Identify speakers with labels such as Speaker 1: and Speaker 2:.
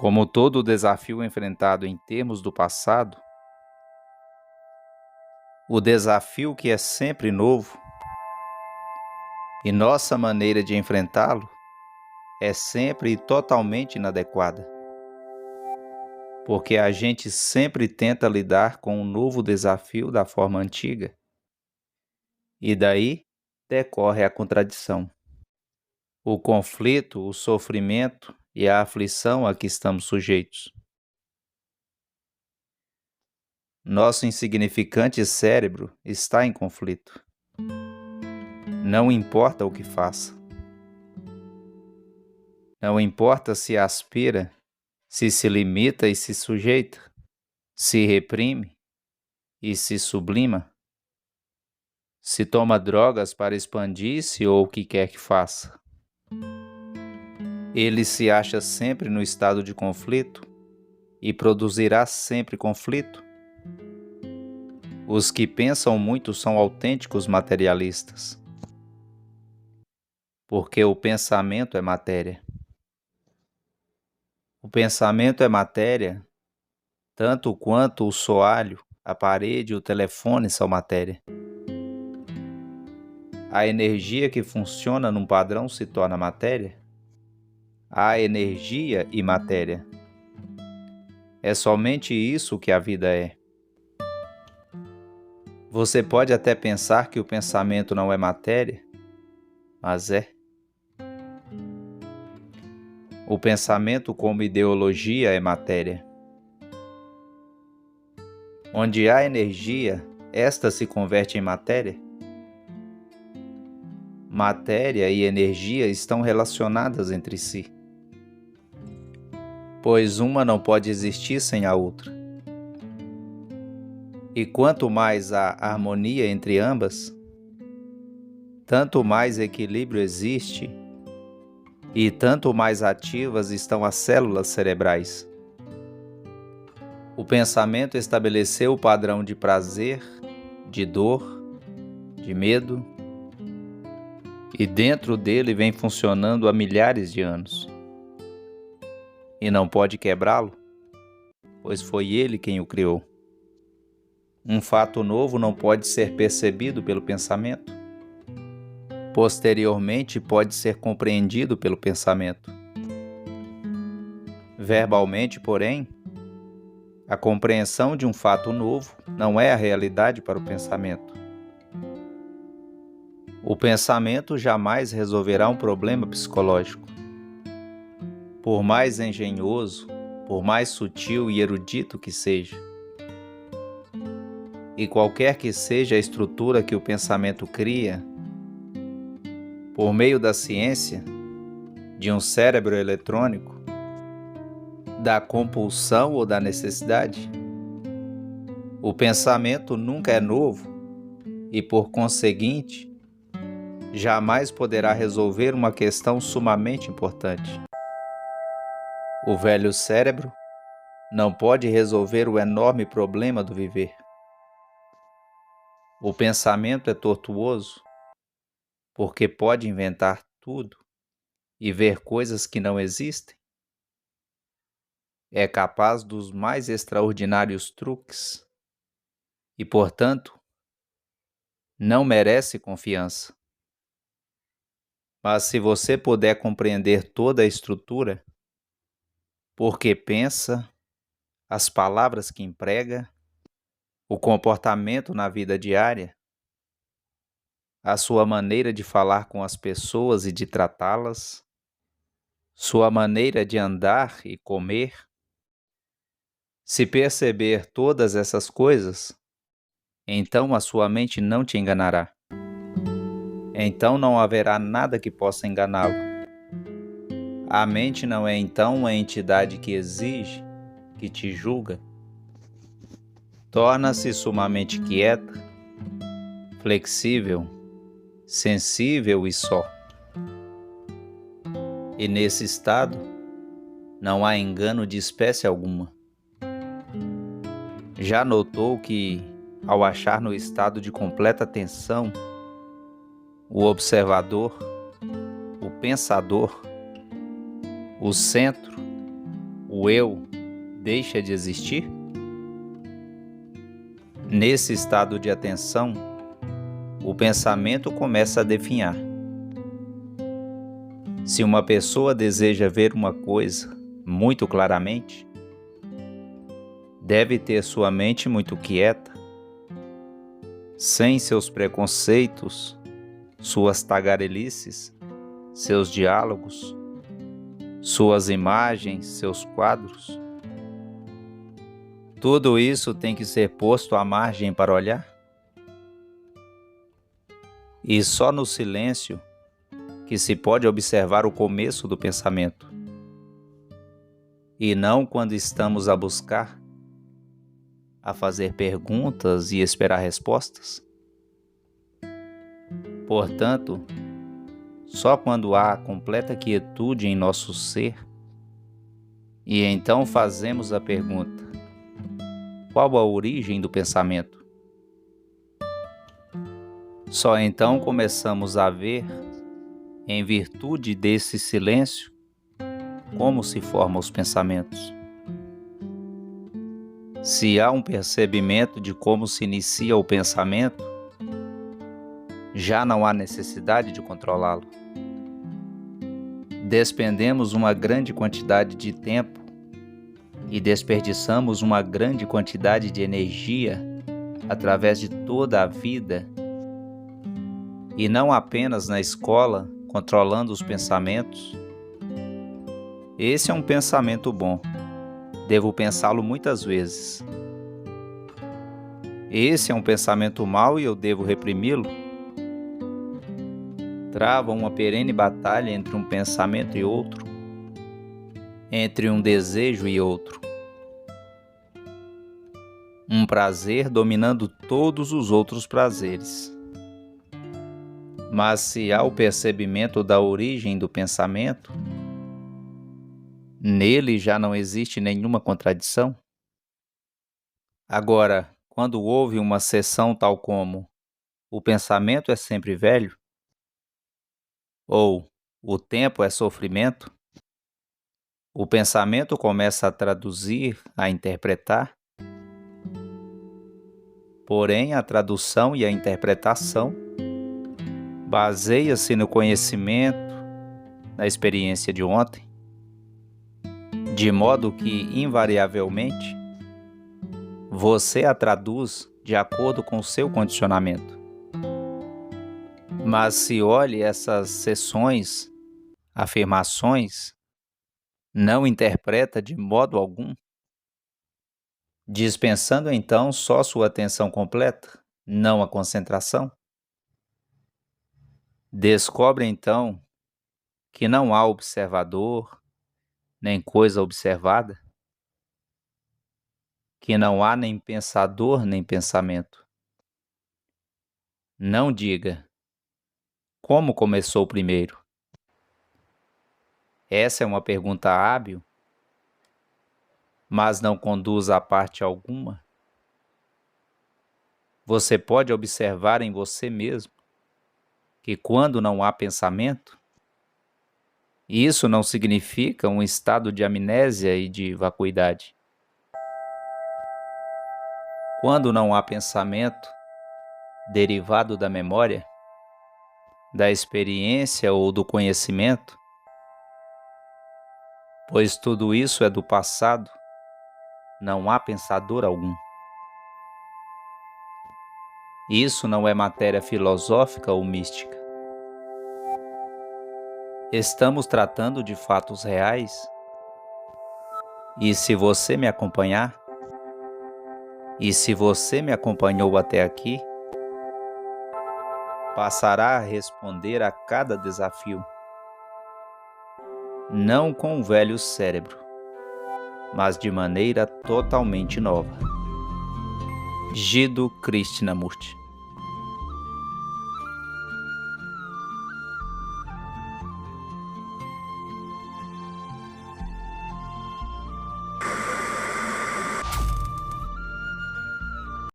Speaker 1: Como todo desafio enfrentado em termos do passado, o desafio que é sempre novo e nossa maneira de enfrentá-lo é sempre e totalmente inadequada, porque a gente sempre tenta lidar com um novo desafio da forma antiga, e daí decorre a contradição, o conflito, o sofrimento e a aflição a que estamos sujeitos. Nosso insignificante cérebro está em conflito. Não importa o que faça. Não importa se aspira, se limita e se sujeita, se reprime e se sublima, se toma drogas para expandir-se ou o que quer que faça. Ele se acha sempre no estado de conflito e produzirá sempre conflito. Os que pensam muito são autênticos materialistas, porque o pensamento é matéria. O pensamento é matéria, tanto quanto o soalho, a parede e o telefone são matéria. A energia que funciona num padrão se torna matéria. Há energia e matéria. É somente isso que a vida é. Você pode até pensar que o pensamento não é matéria, mas é. O pensamento como ideologia é matéria. Onde há energia, esta se converte em matéria. Matéria e energia estão relacionadas entre si, pois uma não pode existir sem a outra. E quanto mais há harmonia entre ambas, tanto mais equilíbrio existe e tanto mais ativas estão as células cerebrais. O pensamento estabeleceu o padrão de prazer, de dor, de medo, e dentro dele vem funcionando há milhares de anos. E não pode quebrá-lo, pois foi ele quem o criou. Um fato novo não pode ser percebido pelo pensamento. Posteriormente pode ser compreendido pelo pensamento. Verbalmente, porém, a compreensão de um fato novo não é a realidade para o pensamento. O pensamento jamais resolverá um problema psicológico. Por mais engenhoso, por mais sutil e erudito que seja. E qualquer que seja a estrutura que o pensamento cria, por meio da ciência, de um cérebro eletrônico, da compulsão ou da necessidade, o pensamento nunca é novo e, por conseguinte, jamais poderá resolver uma questão sumamente importante. O velho cérebro não pode resolver o enorme problema do viver. O pensamento é tortuoso porque pode inventar tudo e ver coisas que não existem. É capaz dos mais extraordinários truques e, portanto, não merece confiança. Mas se você puder compreender toda a estrutura, porque pensa, as palavras que emprega, o comportamento na vida diária, a sua maneira de falar com as pessoas e de tratá-las, sua maneira de andar e comer, se perceber todas essas coisas, então a sua mente não te enganará. Então não haverá nada que possa enganá-lo. A mente não é então uma entidade que exige, que te julga. Torna-se sumamente quieta, flexível, sensível e só. E nesse estado, não há engano de espécie alguma. Já notou que, ao achar no estado de completa tensão, o observador, o pensador, o centro, o eu deixa de existir? Nesse estado de atenção, o pensamento começa a definhar. Se uma pessoa deseja ver uma coisa muito claramente, deve ter sua mente muito quieta, sem seus preconceitos, suas tagarelices, seus diálogos, suas imagens, seus quadros. Tudo isso tem que ser posto à margem para olhar. E só no silêncio que se pode observar o começo do pensamento, e não quando estamos a buscar, a fazer perguntas e esperar respostas. Portanto, só quando há completa quietude em nosso ser, e então fazemos a pergunta: qual a origem do pensamento? Só então começamos a ver, em virtude desse silêncio, como se formam os pensamentos. Se há um percebimento de como se inicia o pensamento, já não há necessidade de controlá-lo. Despendemos uma grande quantidade de tempo e desperdiçamos uma grande quantidade de energia através de toda a vida, e não apenas na escola, controlando os pensamentos. Esse é um pensamento bom. Devo pensá-lo muitas vezes. Esse é um pensamento mau e eu devo reprimi-lo. Trava uma perene batalha entre um pensamento e outro, entre um desejo e outro. Um prazer dominando todos os outros prazeres. Mas se há o percebimento da origem do pensamento, nele já não existe nenhuma contradição. Agora, quando houve uma seção tal como o pensamento é sempre velho, ou o tempo é sofrimento, o pensamento começa a traduzir, a interpretar. Porém, a tradução e a interpretação baseia-se no conhecimento, na experiência de ontem, de modo que, invariavelmente, você a traduz de acordo com o seu condicionamento. Mas se olhe essas seções, afirmações, não interpreta de modo algum, dispensando então só sua atenção completa, não a concentração. Descobre então que não há observador, nem coisa observada, que não há nem pensador nem pensamento. Não diga: como começou primeiro? Essa é uma pergunta hábil, mas não conduz a parte alguma. Você pode observar em você mesmo que quando não há pensamento, isso não significa um estado de amnésia e de vacuidade. Quando não há pensamento derivado da memória, da experiência ou do conhecimento, pois tudo isso é do passado, não há pensador algum. Isso não é matéria filosófica ou mística. Estamos tratando de fatos reais, e se você me acompanhar, e se você me acompanhou até aqui, passará a responder a cada desafio, não com um velho cérebro, mas de maneira totalmente nova. Jiddu Krishnamurti.